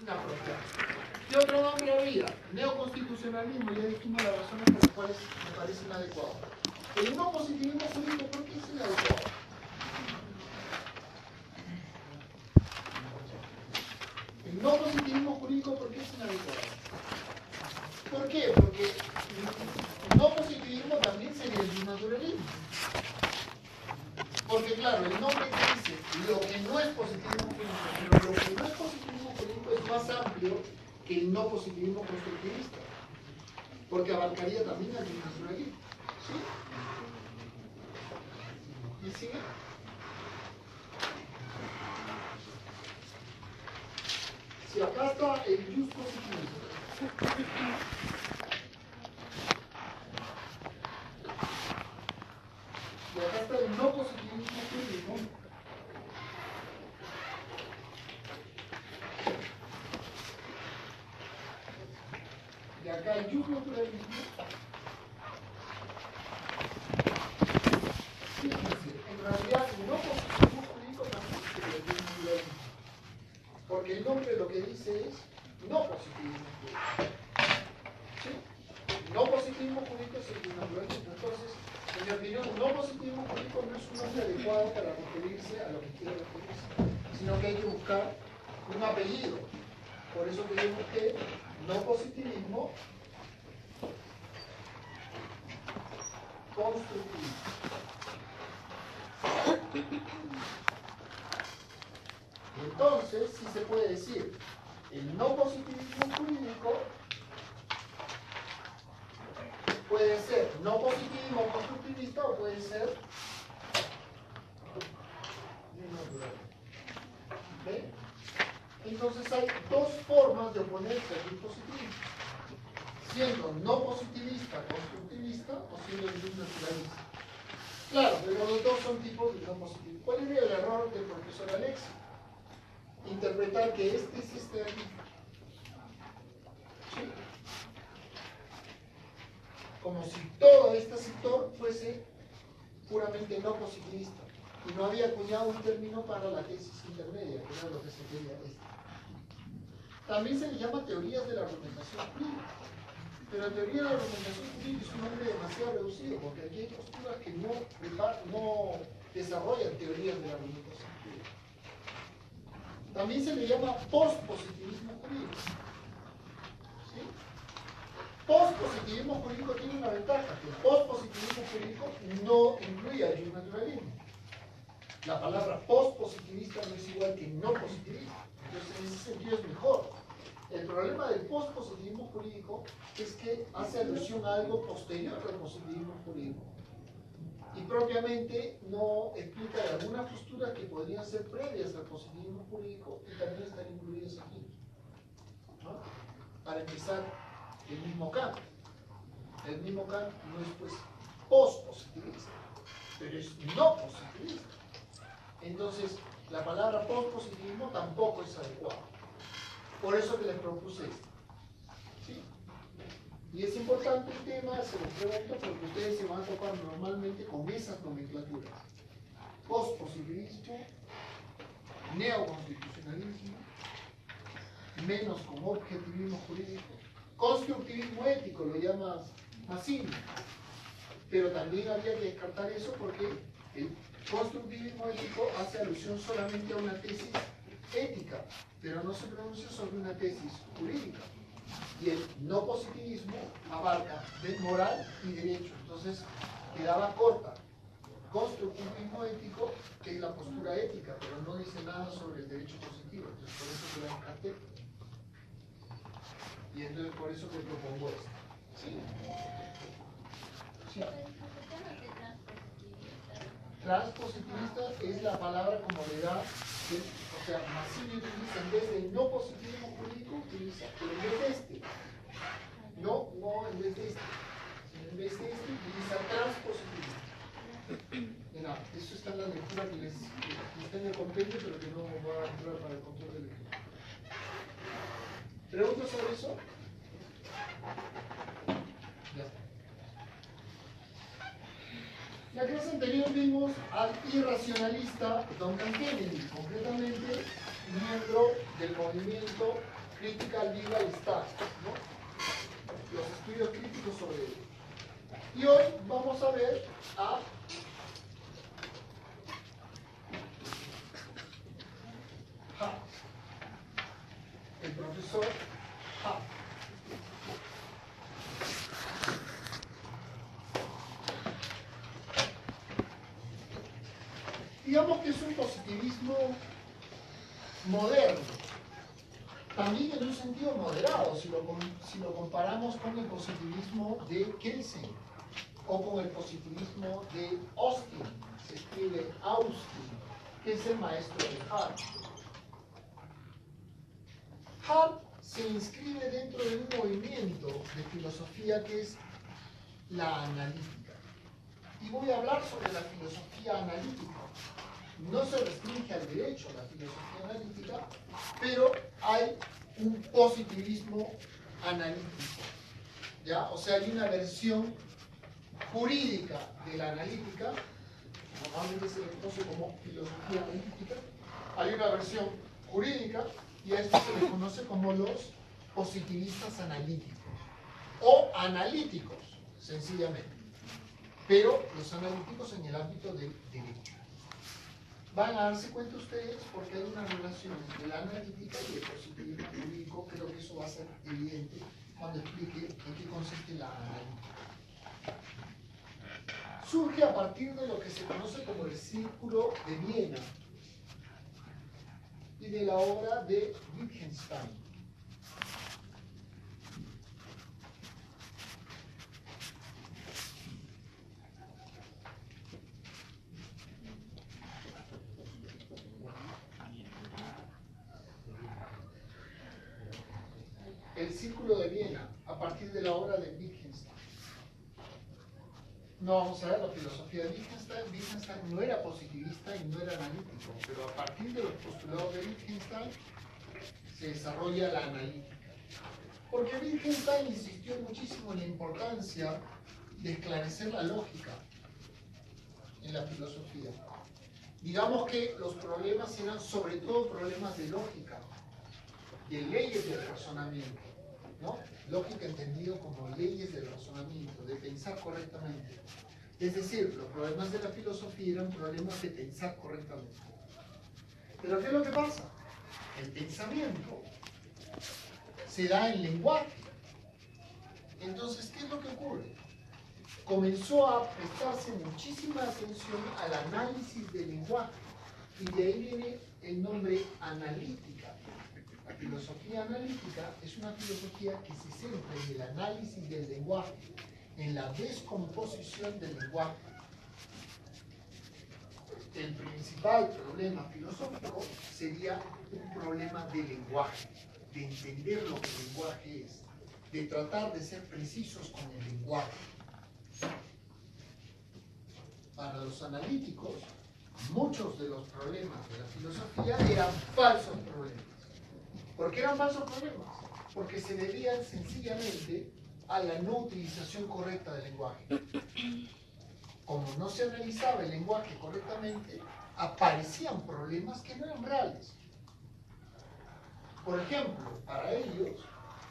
inapropiado. ¿Qué otro nombre había? Neoconstitucionalismo, ya dijimos las razones por las cuales me parece inadecuado. El no positivismo jurídico, ¿por qué es inadecuado? El no positivismo jurídico, ¿por qué es inadecuado? ¿Por qué? Porque el no positivismo también sería el naturalismo. Porque claro, el nombre dice lo que no es positivismo jurídico, pero lo que no es positivismo jurídico es más amplio que el no positivismo constructivista, porque abarcaría también al naturalismo. ¿Sí? ¿Y sigue? Si acá está el jus positivismo, y acá está el no positivismo jurídico, y acá el jus naturalismo, fíjense, en realidad el no positivismo jurídico también sería el jus naturalismo, porque el nombre lo que dice es no positivismo jurídico. ¿Sí? No positivismo jurídico es el jus naturalismo. Entonces, en mi opinión, no positivismo jurídico no es un nombre adecuado para referirse a lo que quiere referirse, sino que hay que buscar un apellido. Por eso que yo busqué no positivismo constructivismo. Entonces, sí se puede decir, el no positivismo jurídico puede ser no positivismo constructivista o puede ser natural. ¿Ve? Entonces hay dos formas de oponerse al positivismo, siendo no positivista constructivista o siendo naturalista. Claro, pero los dos son tipos de no positivismo. ¿Cuál era el error del profesor Alexis? Interpretar que este es este de aquí. ¿Sí? Como si todo este sector fuese puramente no positivista y no había acuñado un término para la tesis intermedia, que era lo que se quería esto. También se le llama teorías de la argumentación jurídica, pero la teoría de la argumentación jurídica es un nombre demasiado reducido, porque aquí hay posturas que no desarrollan teorías de la argumentación jurídica. También se le llama postpositivismo jurídico. ¿Sí? Postpositivismo jurídico tiene una ventaja, que el postpositivismo jurídico no incluye al naturalismo. La palabra postpositivista no es igual que no positivista. Entonces, en ese sentido es mejor. El problema del postpositivismo jurídico es que hace alusión a algo posterior al positivismo jurídico. Y propiamente no explica algunas posturas que podrían ser previas al positivismo jurídico y también están incluidas aquí. ¿No? Para empezar, el mismo Kant. El mismo Kant no es pues postpositivista, pero es no positivista. Entonces, la palabra postpositivismo tampoco es adecuada. Por eso que les propuse esto. ¿Sí? Y es importante el tema, se los pregunto, porque ustedes se van a topar normalmente con esas nomenclaturas. Postpositivismo, neoconstitucionalismo, menos como objetivismo jurídico, constructivismo ético, lo llama Massini. Pero también habría que descartar eso porque el constructivismo ético hace alusión solamente a una tesis ética, pero no se pronuncia sobre una tesis jurídica. Y el no positivismo abarca de moral y derecho. Entonces quedaba corta. Constructivismo ético, que es la postura ética, pero no dice nada sobre el derecho positivo. Entonces por eso se la descarté. Y entonces por eso te propongo esto. ¿Sí? ¿Sí? Transpositivista es la palabra como le da, o sea, Massini utiliza en vez de no positivismo jurídico, utiliza, pero en vez de este. No en vez de este. En vez de este utiliza transpositivismo. Mira, eso está en la lectura que está en el compendio, pero que no va a entrar para el control de lectura. ¿Preguntas sobre eso? Ya está. En la clase anterior vimos al irracionalista Duncan Kennedy, concretamente miembro del movimiento Critical Legal Studies, ¿no? Los estudios críticos sobre ello. Y hoy vamos a ver a Hart, el profesor Hart. Digamos que es un positivismo moderno, también en un sentido moderado, si lo comparamos con el positivismo de Kelsen o con el positivismo de Austin, se escribe Austin, que es el maestro de Hart. Hart se inscribe dentro de un movimiento de filosofía que es la analítica. Y voy a hablar sobre la filosofía analítica. No se restringe al derecho la filosofía analítica, pero hay un positivismo analítico, ¿ya? O sea, hay una versión jurídica de la analítica, normalmente se le conoce como filosofía analítica, hay una versión jurídica y a esto se le conoce como los positivistas analíticos, o analíticos, sencillamente, pero los analíticos en el ámbito del derecho. Van a darse cuenta ustedes porque hay una relación entre la analítica y el positivismo jurídico. Creo que eso va a ser evidente cuando explique en qué consiste la analítica. Surge a partir de lo que se conoce como el Círculo de Viena y de la obra de Wittgenstein. El Círculo de Viena, a partir de la obra de Wittgenstein. No vamos a ver la filosofía de Wittgenstein. Wittgenstein no era positivista y no era analítico, pero a partir de los postulados de Wittgenstein se desarrolla la analítica. Porque Wittgenstein insistió muchísimo en la importancia de esclarecer la lógica en la filosofía. Digamos que los problemas eran sobre todo problemas de lógica, de leyes del razonamiento, ¿no? Lógica entendido como leyes del razonamiento, de pensar correctamente. Es decir, los problemas de la filosofía eran problemas de pensar correctamente. Pero ¿qué es lo que pasa? El pensamiento se da en lenguaje. Entonces, ¿qué es lo que ocurre? Comenzó a prestarse muchísima atención al análisis del lenguaje, y de ahí viene el nombre analítica. La filosofía analítica es una filosofía que se centra en el análisis del lenguaje, en la descomposición del lenguaje. El principal problema filosófico sería un problema de lenguaje, de entender lo que el lenguaje es, de tratar de ser precisos con el lenguaje. Para los analíticos, muchos de los problemas de la filosofía eran falsos problemas. ¿Por qué eran falsos problemas? Porque se debían sencillamente a la no utilización correcta del lenguaje. Como no se analizaba el lenguaje correctamente, aparecían problemas que no eran reales. Por ejemplo, para ellos,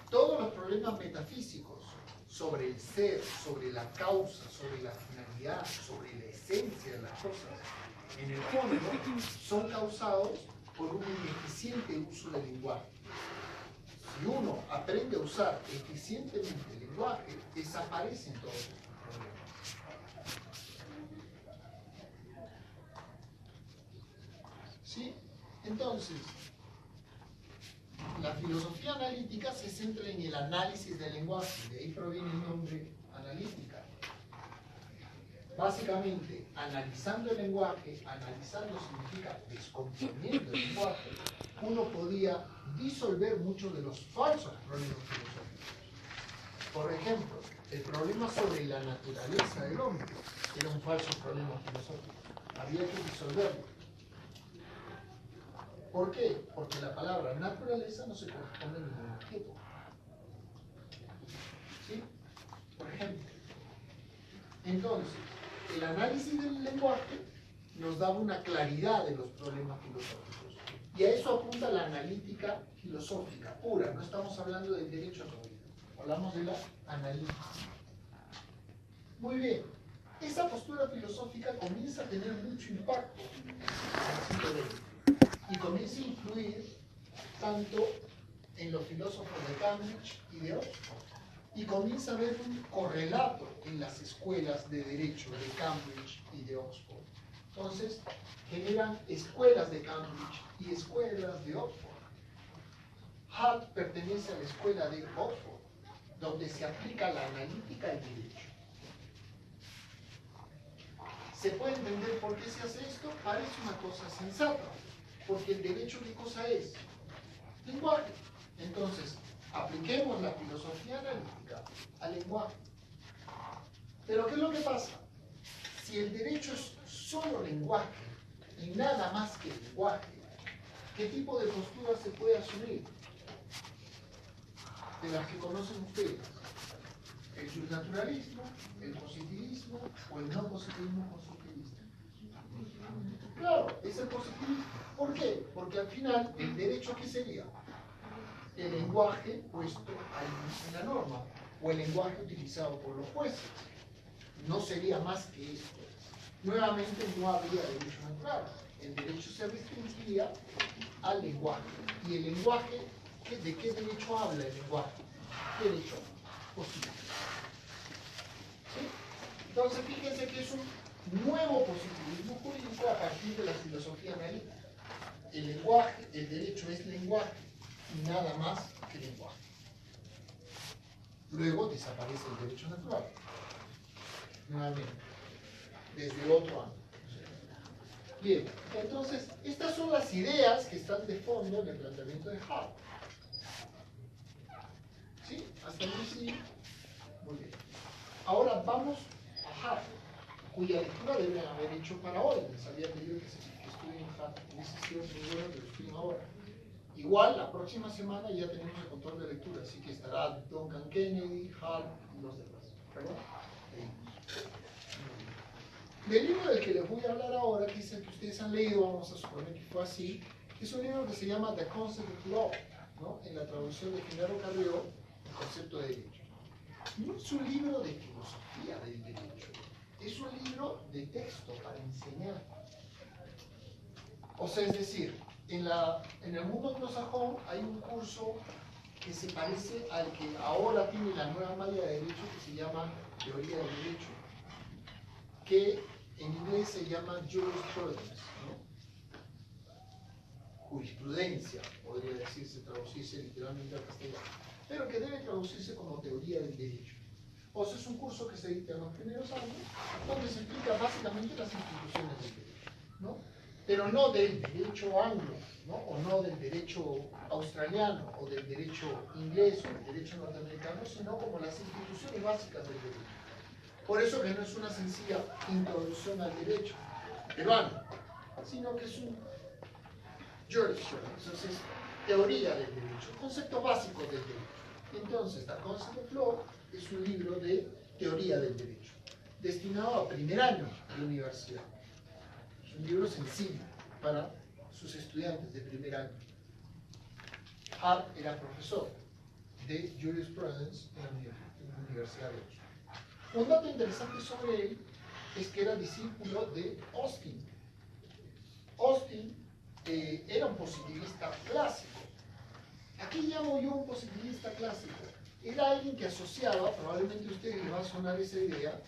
todos los problemas metafísicos sobre el ser, sobre la causa, sobre la finalidad, sobre la esencia de las cosas, en el fondo son causados por un ineficiente uso del lenguaje. Si uno aprende a usar eficientemente el lenguaje, desaparecen todos estos problemas. ¿Sí? Entonces, la filosofía analítica se centra en el análisis del lenguaje, de ahí proviene el nombre analítica. Básicamente, analizando el lenguaje, analizando significa descomponiendo el lenguaje, uno podía disolver muchos de los falsos problemas filosóficos. Por ejemplo, el problema sobre la naturaleza del hombre era un falso problema filosófico. Había que disolverlo. ¿Por qué? Porque la palabra naturaleza no se corresponde a ningún objeto. ¿Sí? Por ejemplo. Entonces, el análisis del lenguaje nos daba una claridad de los problemas filosóficos. Y a eso apunta la analítica filosófica pura. No estamos hablando del derecho todavía. Hablamos de la analítica. Muy bien. Esa postura filosófica comienza a tener mucho impacto en el siglo XX. Y comienza a influir tanto en los filósofos de Cambridge y de Oxford. Y comienza a haber un correlato en las escuelas de derecho de Cambridge y de Oxford. Entonces, generan escuelas de Cambridge y escuelas de Oxford. Hart pertenece a la escuela de Oxford, donde se aplica la analítica del derecho. ¿Se puede entender por qué se hace esto? Parece una cosa sensata, porque el derecho, ¿qué cosa es? Lenguaje. Entonces, apliquemos la filosofía analítica al lenguaje. Pero ¿qué es lo que pasa? Si el derecho es solo lenguaje y nada más que lenguaje, ¿qué tipo de postura se puede asumir? De las que conocen ustedes. El justnaturalismo, el positivismo o el no positivismo constructivista. Claro, es el positivismo. ¿Por qué? Porque al final, ¿el derecho qué sería? El lenguaje puesto ahí en la norma, o el lenguaje utilizado por los jueces. No sería más que esto. Nuevamente no habría derecho natural. El derecho se restringiría al lenguaje. ¿Y el lenguaje, de qué derecho habla el lenguaje? Derecho positivo. ¿Sí? Entonces fíjense que es un nuevo positivismo jurídico a partir de la filosofía analítica. El lenguaje, el derecho es lenguaje y nada más que lenguaje. Luego desaparece el derecho natural. Nuevamente, desde otro ángulo. Bien, entonces, estas son las ideas que están de fondo en el planteamiento de Hart. ¿Sí? ¿Hasta ahí sí? Muy bien. Ahora vamos a Hart, cuya lectura deben haber hecho para hoy. Les había pedido que estudien Hart. Hubiese sido muy bueno que lo estudien ahora. Igual, la próxima semana ya tenemos el control de lectura, así que estará Duncan Kennedy, Hart y los demás. ¿Verdad? Del libro del que les voy a hablar ahora, que es el que ustedes han leído, vamos a suponer que fue así, es un libro que se llama The Concept of Law, ¿no? En la traducción de Genaro Carrió, el concepto de derecho. No es un libro de filosofía del derecho, es un libro de texto para enseñar. O sea, es decir, en el mundo anglosajón hay un curso que se parece al que ahora tiene la nueva malla de derecho que se llama Teoría del Derecho, que en inglés se llama jurisprudence, ¿no? Jurisprudencia, podría decirse, traducirse literalmente al castellano, pero que debe traducirse como teoría del derecho. O sea, es un curso que se dicta en los primeros años, donde se explica básicamente las instituciones del derecho, ¿no? Pero no del derecho anglo, ¿no? O no del derecho australiano, o del derecho inglés, o del derecho norteamericano, sino como las instituciones básicas del derecho. Por eso que no es una sencilla introducción al derecho peruano, sino que es un jurisprudence, entonces teoría del derecho, conceptos básicos del derecho. Entonces, The Concept of Law es un libro de teoría del derecho, destinado a primer año de universidad. Es un libro sencillo para sus estudiantes de primer año. Hart era profesor de jurisprudence en la Universidad de Oxford. Un dato interesante sobre él es que era discípulo de Austin. Austin era un positivista clásico. ¿A qué llamo yo un positivista clásico? Era alguien que asociaba, probablemente a ustedes les va a sonar esa idea,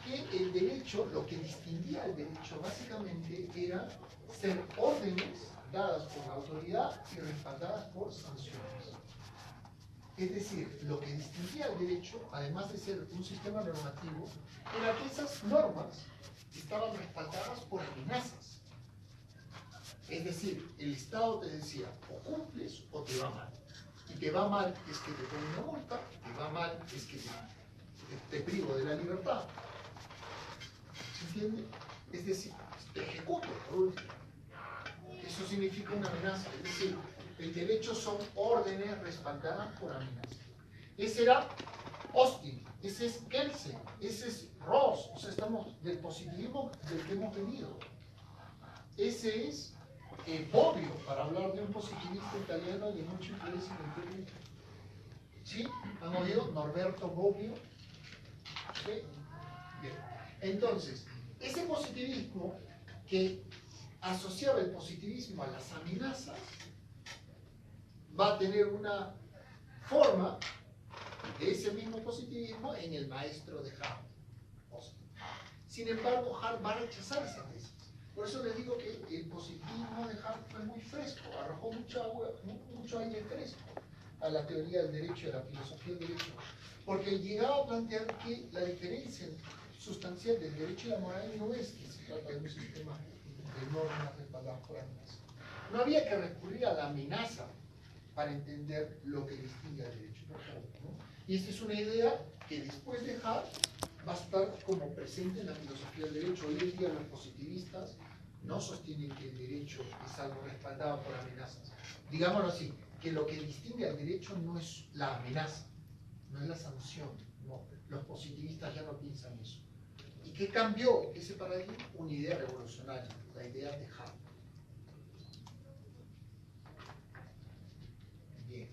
que el derecho, lo que distinguía el derecho básicamente era ser órdenes dadas por la autoridad y respaldadas por sanciones. Es decir, lo que distinguía el derecho, además de ser un sistema normativo, era que esas normas estaban respaldadas por amenazas. Es decir, el Estado te decía, o cumples o te va mal. Y te va mal es que te ponen una multa, te va mal es que te privo de la libertad. ¿Se entiende? Es decir, te ejecuto por último. Eso significa una amenaza. Es decir, el derecho son órdenes respaldadas por amenazas. Ese era Austin, ese es Kelsen, ese es Ross. O sea, estamos del positivismo del que hemos venido. Ese es Bobbio, para hablar de un positivista italiano de mucho interés en el periodismo. ¿Sí? ¿Han oído? Norberto Bobbio. ¿Sí? Bien. Entonces, ese positivismo que asociaba el positivismo a las amenazas va a tener una forma de ese mismo positivismo en el maestro de Hart. Sin embargo, Hart va a rechazar esa tesis. Por eso les digo que el positivismo de Hart fue muy fresco, arrojó mucho aire fresco a la teoría del derecho y a la filosofía del derecho, porque llegaba a plantear que la diferencia sustancial del derecho y la moral no es que se trata de un sistema de normas respaldadas por amenazas. No había que recurrir a la amenaza para entender lo que distingue al derecho, ¿no? Y esta es una idea que después de Hart va a estar como presente en la filosofía del derecho. Hoy en día los positivistas no sostienen que el derecho es algo respaldado por amenazas. Digámoslo así, que lo que distingue al derecho no es la amenaza, no es la sanción. No. Los positivistas ya no piensan eso. ¿Y qué cambió ese paradigma? Una idea revolucionaria, la idea de Hart. Bien.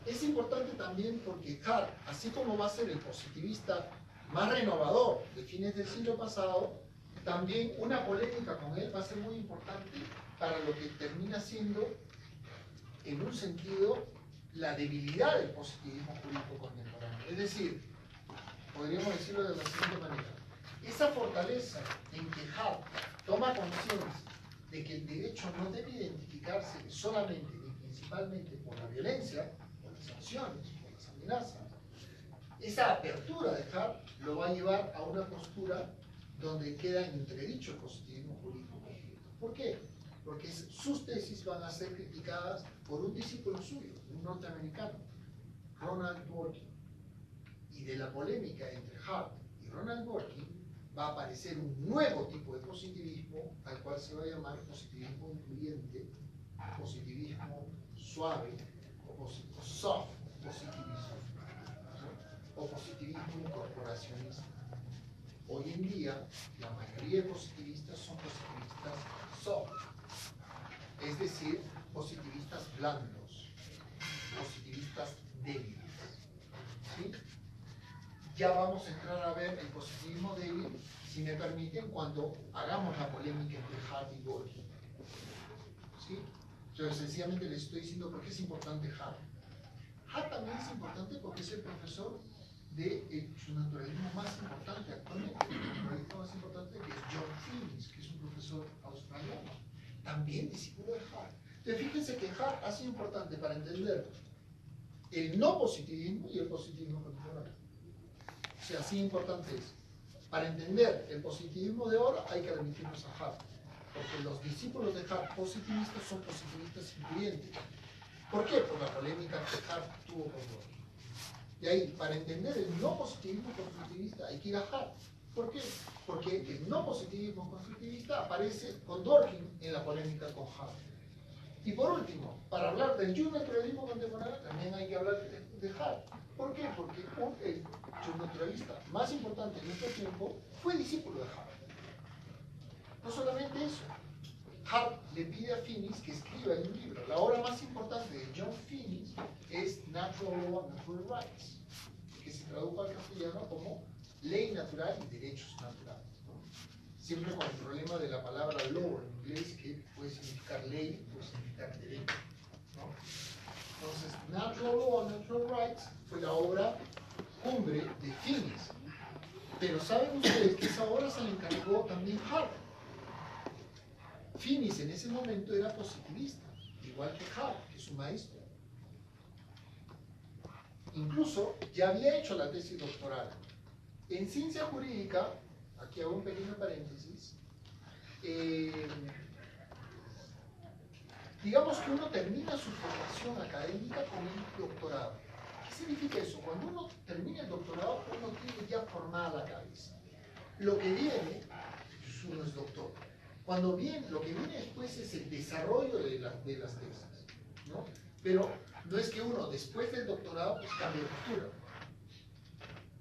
Es importante también porque Hart, así como va a ser el positivista más renovador de fines del siglo pasado, también una polémica con él va a ser muy importante para lo que termina siendo, en un sentido, la debilidad del positivismo jurídico contemporáneo. Es decir, podríamos decirlo de la siguiente manera: esa fortaleza en que Hart toma conciencia de que el derecho no debe identificarse solamente ni principalmente por la violencia, por las sanciones, por las amenazas, esa apertura de Hart lo va a llevar a una postura donde queda en entredicho el positivismo jurídico. ¿Por qué? Porque sus tesis van a ser criticadas por un discípulo suyo, un norteamericano, Ronald Dworkin. Y de la polémica entre Hart y Ronald Dworkin va a aparecer un nuevo tipo de positivismo al cual se va a llamar positivismo incluyente, positivismo suave o soft positivismo, ¿no? O positivismo incorporacionista. Hoy en día, la mayoría de positivistas son positivistas soft, es decir, positivistas blandos, positivistas débiles. ¿Sí? Ya vamos a entrar a ver el positivismo débil, si me permiten, cuando hagamos la polémica entre Hart y Dworkin. ¿Sí? Entonces, sencillamente les estoy diciendo por qué es importante Hart. Hart también es importante porque es el profesor del naturalismo más importante actualmente, el naturalista más importante, que es John Finnis, que es un profesor australiano, también discípulo de Hart. Entonces, fíjense que Hart ha sido importante para entender el no positivismo y el positivismo contemporáneo. O sea, así importante es. Para entender el positivismo de ahora hay que remitirnos a Hart, porque los discípulos de Hart positivistas son positivistas incluyentes. ¿Por qué? Por la polémica que Hart tuvo con Dworkin. Y ahí, para entender el no positivismo constructivista hay que ir a Hart. ¿Por qué? Porque el no positivismo constructivista aparece con Dworkin en la polémica con Hart. Y por último, para hablar del naturalismo contemporáneo también hay que hablar de Hart. ¿Por qué? Porque el naturalista más importante en nuestro tiempo fue discípulo de Hart. No solamente eso, Hart le pide a Finnis que escriba en un libro. La obra más importante de John Finnis es Natural Law and Natural Rights, que se tradujo al castellano como Ley Natural y Derechos Naturales. Siempre con el problema de la palabra law en inglés, que puede significar ley, puede significar derecho, ¿no? Entonces, Natural Law and Natural Rights fue la obra cumbre de Finnis. Pero ¿saben ustedes que esa obra se le encargó también Hart? Finnis en ese momento era positivista, igual que Hart, que es su maestro. Incluso ya había hecho la tesis doctoral. En ciencia jurídica, aquí hago un pequeño paréntesis, digamos que uno termina su formación académica con el doctorado. ¿Qué significa eso? Cuando uno termina el doctorado, uno tiene ya formada la cabeza. Lo que viene, pues uno es doctor. Lo que viene después es el desarrollo de las tesis, ¿no? Pero no es que uno, después del doctorado, pues cambie de postura.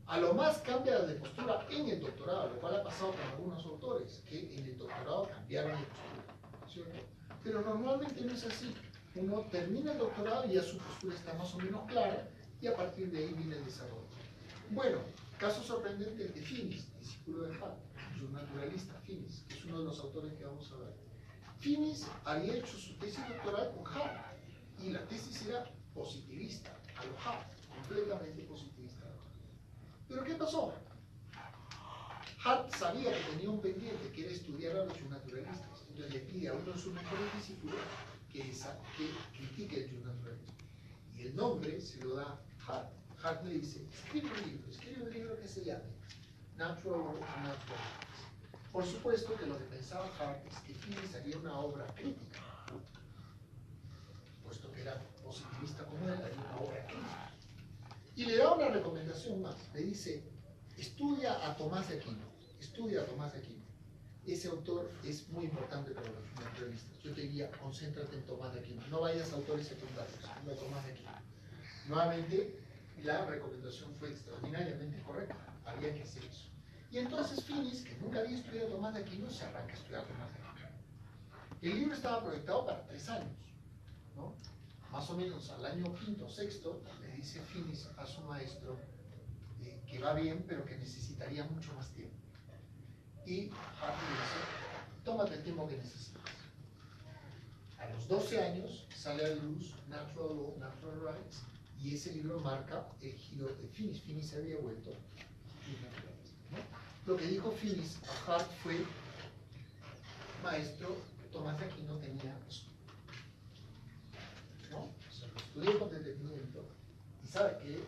A lo más cambia de postura en el doctorado, lo cual ha pasado con algunos autores, que en el doctorado cambiaron de postura, ¿cierto? Pero normalmente no es así. Uno termina el doctorado y ya su postura está más o menos clara y a partir de ahí viene el desarrollo. Bueno, caso sorprendente el de Finis, discípulo de Hart, su naturalista Finis, que es uno de los autores que vamos a ver. Finis había hecho su tesis doctoral con Hart y la tesis era positivista, a lo Hart, completamente positivista. ¿Pero qué pasó? Hart sabía que tenía un pendiente que era estudiar a los naturalistas, entonces le pide a uno de sus mejores discípulos que critique el naturalismo. Y el nombre se lo da Hart. Hart le dice, escribe un libro que se llame Natural Law and Natural Rights. Por supuesto que lo que pensaba Hart es que Finis haría una obra crítica, puesto que era positivista como él, haría una obra crítica. Y le da una recomendación más, le dice, estudia a Tomás de Aquino. Ese autor es muy importante para los naturalistas. Yo te diría, concéntrate en Tomás de Aquino. No vayas a autores secundarios, sino a Tomás de Aquino. Nuevamente, la recomendación fue extraordinariamente correcta. Había que hacer eso. Y entonces Finis, que nunca había estudiado a Tomás de Aquino, se arranca a estudiar a Tomás de Aquino. El libro estaba proyectado para 3 años, ¿no? Más o menos al año quinto o sexto, le dice Finis a su maestro que va bien, pero que necesitaría mucho más tiempo. Y Hart le dice, tómate el tiempo que necesitas. A los 12 años sale a la luz Natural Law, Natural Rights, y ese libro marca el giro de Finis. Finis se había vuelto naturalista, ¿no? Lo que dijo Finis a Hart fue, maestro, Tomás de Aquino tenía razón, ¿no? O sea, lo estudié con detenimiento y sabe que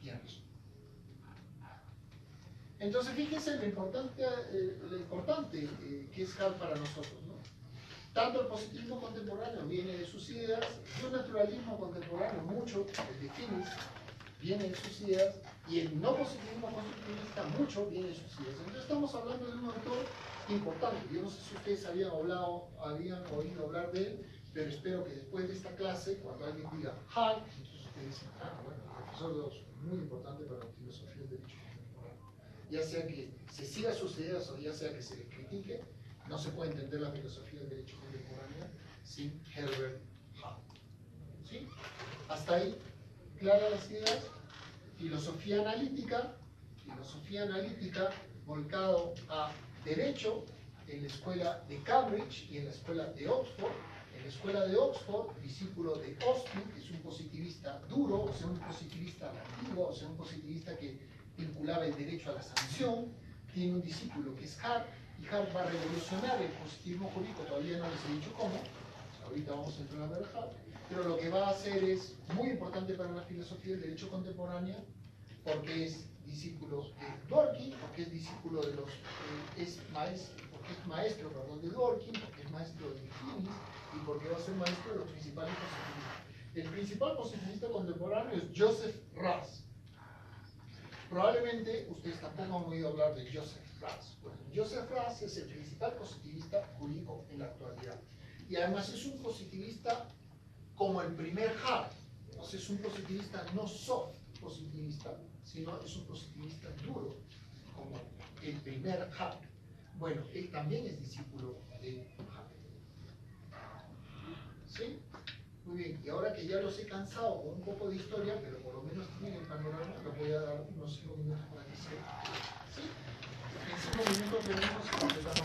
tiene razón. Entonces fíjense lo importante que es Hart para nosotros, ¿no? Tanto el positivismo contemporáneo viene de sus ideas, el naturalismo contemporáneo, mucho, el de Finis, viene de sus ideas, y el no positivismo constructivista, mucho, viene de sus ideas. Entonces estamos hablando de un autor importante. Yo no sé si ustedes habían oído hablar de él, pero espero que después de esta clase, cuando alguien diga Hart, entonces ustedes dicen, bueno, el profesor de Oxford, muy importante para la filosofía del derecho contemporáneo. Ya sea que se siga sus ideas o ya sea que se les critique, no se puede entender la filosofía del derecho contemporáneo sin Herbert Hart. ¿Sí? Hasta ahí, claras las ideas. Filosofía analítica volcado a derecho en la escuela de Cambridge y en la escuela de Oxford. En la escuela de Oxford, discípulo de Austin, que es un positivista duro, o sea, un positivista antiguo, o sea, un positivista que vinculaba el derecho a la sanción. Tiene un discípulo que es Hart, y Hart va a revolucionar el positivismo jurídico, todavía no les he dicho cómo, ahorita vamos a entrar a ver Hart, pero lo que va a hacer es muy importante para la filosofía del derecho contemporáneo, porque es discípulo de Dworkin, porque es discípulo de los, porque es maestro de Dworkin, porque es maestro de Finis, y porque va a ser maestro de los principales positivistas. El principal positivista contemporáneo es Joseph Raz. Probablemente ustedes tampoco han oído hablar de Joseph Raz. Bueno, Joseph Raz es el principal positivista jurídico en la actualidad. Y además es un positivista como el primer Hart. O sea, es un positivista no soft positivista, sino es un positivista duro, como el primer Hart. Bueno, él también es discípulo de Hart. ¿Sí? Muy bien, y ahora que ya los he cansado con un poco de historia, pero por lo menos tienen el panorama, les voy a dar unos 5 minutos para que se... ¿Sí? En 5 minutos tenemos que completar la